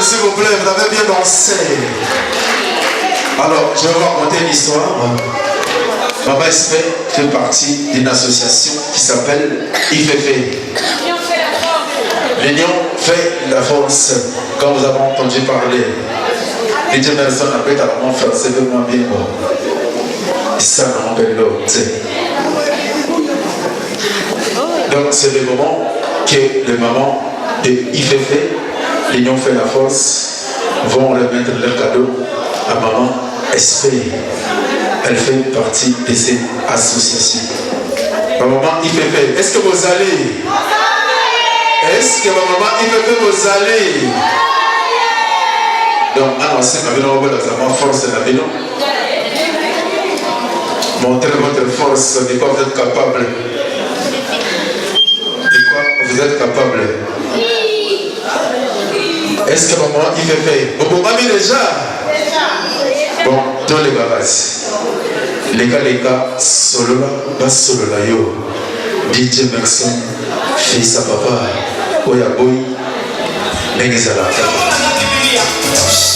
S'il vous plaît, vous avez bien dansé. Alors, je vais vous raconter une histoire. Maman SP fait partie d'une association qui s'appelle IFF. L'Union fait la force. Quand vous avez entendu parler, les deux personnes après ta maman français de moi bien bon. Et ça non l'autre. Donc c'est le moment que les mamans de IFF, l'Union fait la force, vont remettre leur cadeau à maman SP. Elle fait partie de cette association. Ma maman IFF, est-ce que vous allez? Est-ce que ma maman IFF vous allez? Donc, annoncez ma vie, la force de la vie. Montrez votre force, de quoi vous êtes capable. De quoi vous êtes capable. Est-ce que maman IFF? Vous pouvez déjà? Bon, tous les babas. Les gars, solo là, pas solo là, yo. DJ Maxon, fils à papa, Oya Boy, Nengezala.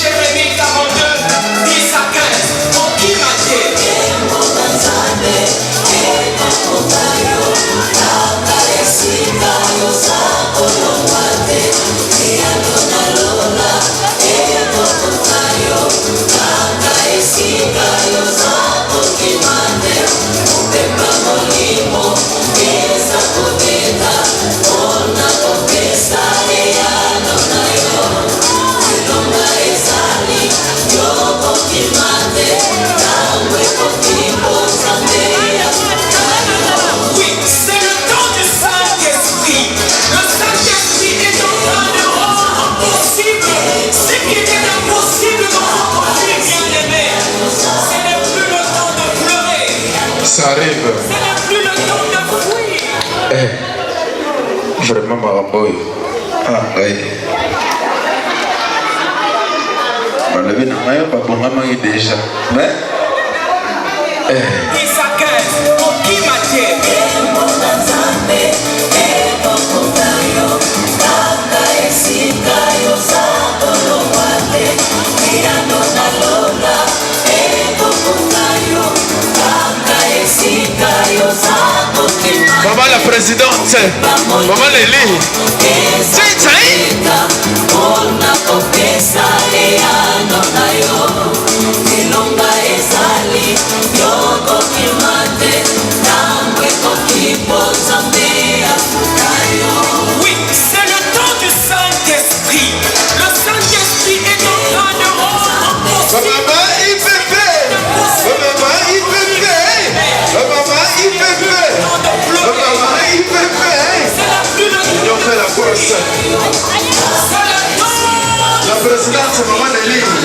Jérémie 42, 10 à 15, mon imagé. Esa makambo oyo. Ouais. Balobi na ngai babongamaki déjà. Mais Maman la présidente, maman Lélie, c'est Oui, c'est le temps du Saint-Esprit. Le Saint-Esprit est en train de rendre possible. La présidente, c'est maman Nelly.